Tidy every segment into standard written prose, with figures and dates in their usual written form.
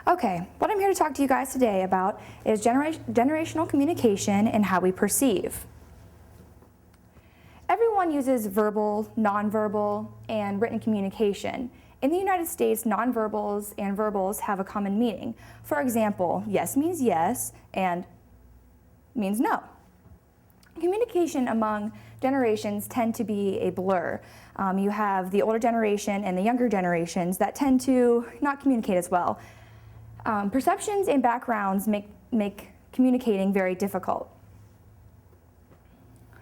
Okay, what I'm here to talk to you guys today about is generational communication and how we perceive. Everyone uses verbal, nonverbal, and written communication. In the United States, nonverbals and verbals have a common meaning. For example, yes means yes and means no. Communication among generations tend to be a blur. You have the older generation and the younger generations that tend to not communicate as well. Perceptions and backgrounds make communicating very difficult.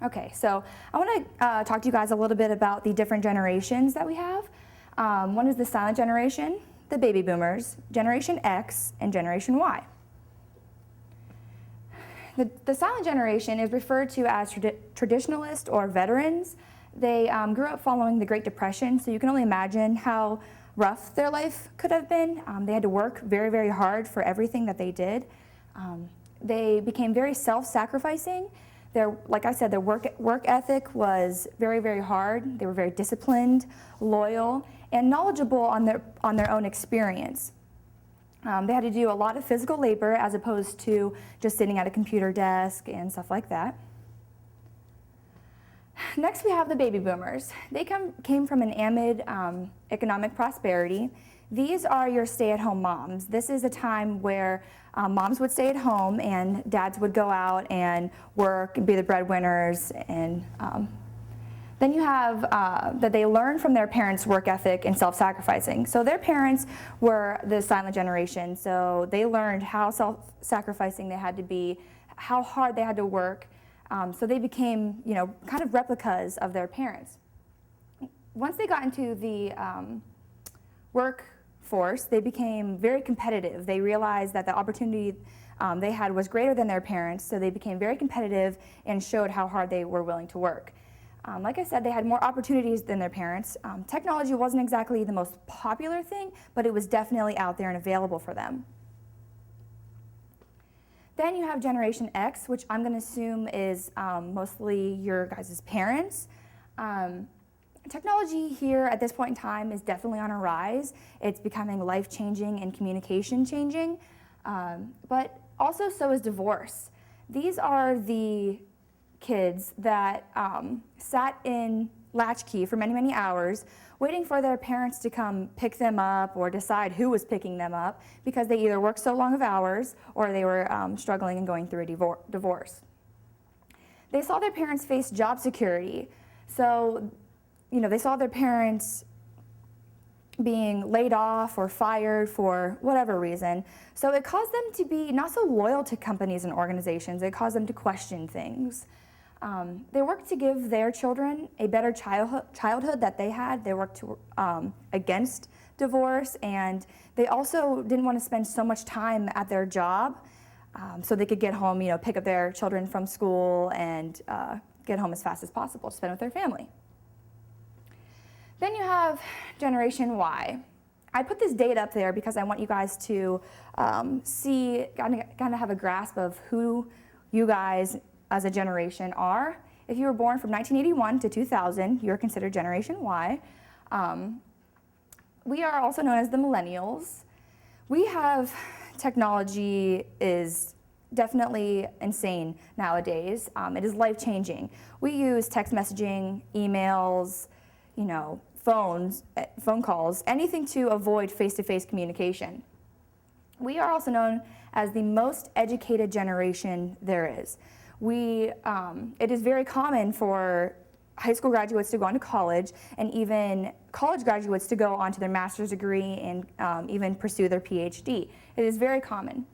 Okay, so I want to talk to you guys a little bit about the different generations that we have. One is the silent generation, the baby boomers, Generation X, and Generation Y. The silent generation is referred to as traditionalists or veterans. They grew up following the Great Depression, so you can only imagine how rough their life could have been. They had to work very, very hard for everything that they did. They became very self-sacrificing. Like I said, their work ethic was very, very hard. They were very disciplined, loyal, and knowledgeable on their own experience. They had to do a lot of physical labor as opposed to just sitting at a computer desk and stuff like that. Next, we have the baby boomers. They came from an amid economic prosperity. These are your stay-at-home moms. This is a time where moms would stay at home and dads would go out and work and be the breadwinners. And then you have that they learn from their parents' work ethic and self-sacrificing. So their parents were the silent generation, so they learned how self-sacrificing they had to be, how hard they had to work. So they became, kind of replicas of their parents. Once they got into the workforce, they became very competitive. They realized that the opportunity they had was greater than their parents, so they became very competitive and showed how hard they were willing to work. Like I said, they had more opportunities than their parents. Technology wasn't exactly the most popular thing, but it was definitely out there and available for them. Then you have Generation X, which I'm going to assume is mostly your guys' parents. Technology here at this point in time is definitely on a rise. It's becoming life-changing and communication-changing, but also so is divorce. These are the kids that sat in latchkey for many, many hours waiting for their parents to come pick them up or decide who was picking them up because they either worked so long of hours or they were struggling and going through a divorce. They saw their parents face job security. So, they saw their parents being laid off or fired for whatever reason. So it caused them to be not so loyal to companies and organizations. It caused them to question things. They worked to give their children a better childhood that they had. They worked against divorce, and they also didn't want to spend so much time at their job, so they could get home, pick up their children from school and get home as fast as possible to spend with their family. Then you have Generation Y. I put this date up there because I want you guys to see, kind of have a grasp of who you guys as a generation are. If you were born from 1981 to 2000, you're considered Generation Y. We are also known as the Millennials. We have technology is definitely insane nowadays. It is life-changing. We use text messaging, emails, phone calls, anything to avoid face-to-face communication. We are also known as the most educated generation there is. It is very common for high school graduates to go on to college, and even college graduates to go on to their master's degree and even pursue their PhD. It is very common.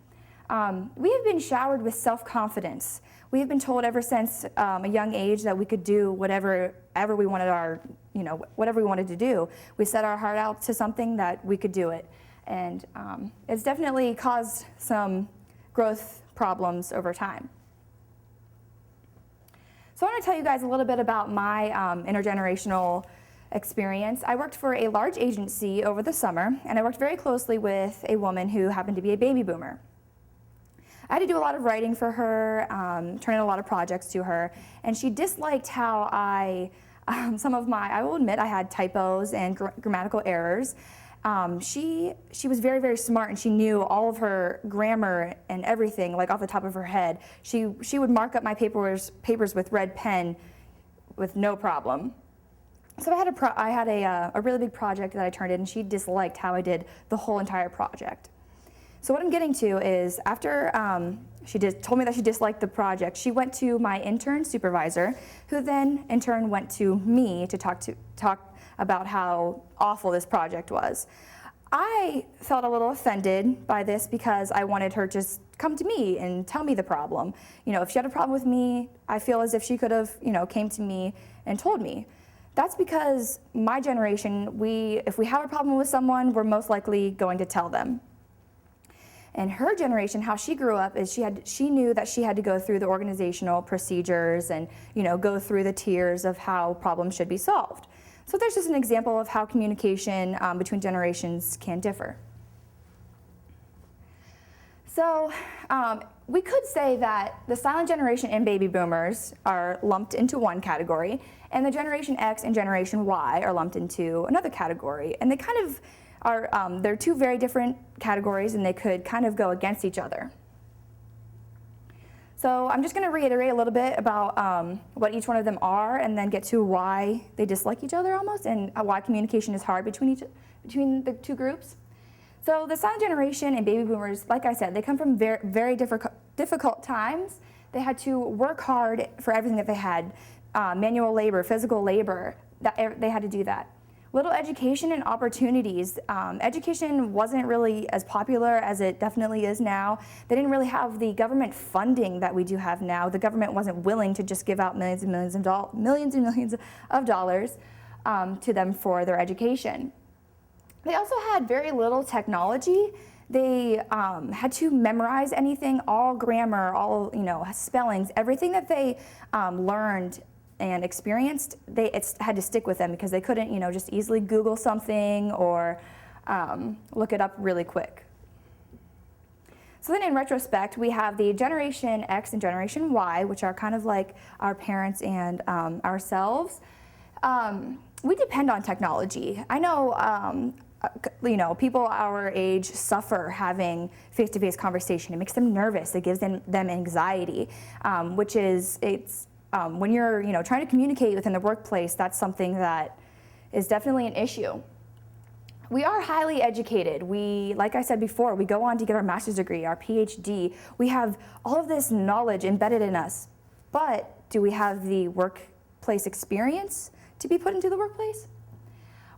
We have been showered with self-confidence. We have been told ever since a young age that we could do whatever we wanted whatever we wanted to do. We set our heart out to something that we could do it. And it's definitely caused some growth problems over time. So I want to tell you guys a little bit about my intergenerational experience. I worked for a large agency over the summer, and I worked very closely with a woman who happened to be a baby boomer. I had to do a lot of writing for her, turn in a lot of projects to her, and she disliked how I will admit I had typos and grammatical errors, She was very, very smart, and she knew all of her grammar and everything, like off the top of her head. She would mark up my papers with red pen with no problem. So I had a really big project that I turned in, and she disliked how I did the whole entire project. So what I'm getting to is after she told me that she disliked the project, she went to my intern supervisor, who then in turn went to me to talk about how awful this project was. I felt a little offended by this because I wanted her to just come to me and tell me the problem. If she had a problem with me, I feel as if she could have, came to me and told me. That's because my generation, if we have a problem with someone, we're most likely going to tell them. And her generation, how she grew up is she knew that she had to go through the organizational procedures and go through the tiers of how problems should be solved. So there's just an example of how communication between generations can differ. So we could say that the silent generation and baby boomers are lumped into one category, and the Generation X and Generation Y are lumped into another category. And they kind of are, they're two very different categories, and they could kind of go against each other. So I'm just going to reiterate a little bit about what each one of them are, and then get to why they dislike each other almost, and why communication is hard between the two groups. So the silent generation and baby boomers, like I said, they come from very, very difficult times. They had to work hard for everything that they had, manual labor, physical labor, they had to do that. Little education and opportunities. Education wasn't really as popular as it definitely is now. They didn't really have the government funding that we do have now. The government wasn't willing to just give out millions and millions of dollars to them for their education. They also had very little technology. They had to memorize anything, all grammar, all spellings, everything that they learned and experienced, it had to stick with them because they couldn't, just easily Google something or look it up really quick. So then in retrospect, we have the Generation X and Generation Y, which are kind of like our parents and ourselves. We depend on technology. I know, people our age suffer having face-to-face conversation. It makes them nervous. It gives them anxiety, which is, when you're trying to communicate within the workplace, that's something that is definitely an issue. We are highly educated. Like I said before, we go on to get our master's degree, our PhD. We have all of this knowledge embedded in us, but do we have the workplace experience to be put into the workplace?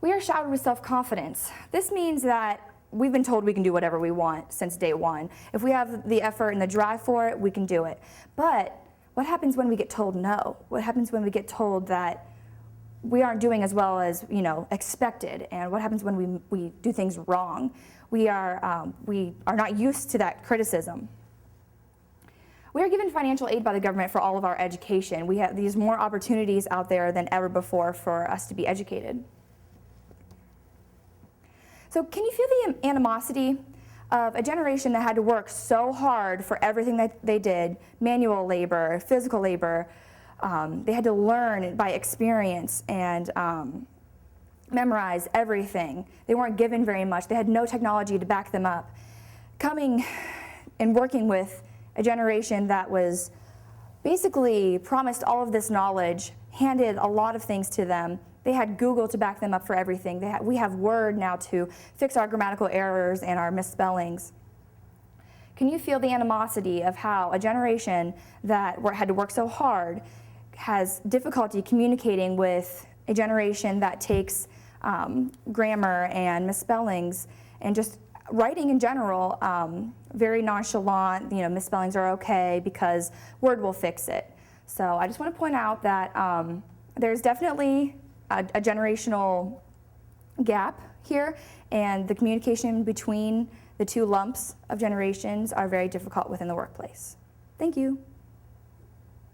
We are showered with self-confidence. This means that we've been told we can do whatever we want since day one. If we have the effort and the drive for it, we can do it. But what happens when we get told no? What happens when we get told that we aren't doing as well as expected? And what happens when we do things wrong? We are not used to that criticism. We are given financial aid by the government for all of our education. We have these more opportunities out there than ever before for us to be educated. So can you feel the animosity of a generation that had to work so hard for everything that they did, manual labor, physical labor? They had to learn by experience and memorize everything. They weren't given very much. They had no technology to back them up. Coming and working with a generation that was basically promised all of this knowledge, handed a lot of things to them. They had Google to back them up for everything. We have Word now to fix our grammatical errors and our misspellings. Can you feel the animosity of how a generation that had to work so hard has difficulty communicating with a generation that takes grammar and misspellings and just writing in general very nonchalant, misspellings are okay because Word will fix it. So I just want to point out that there's definitely a generational gap here, and the communication between the two lumps of generations are very difficult within the workplace. Thank you.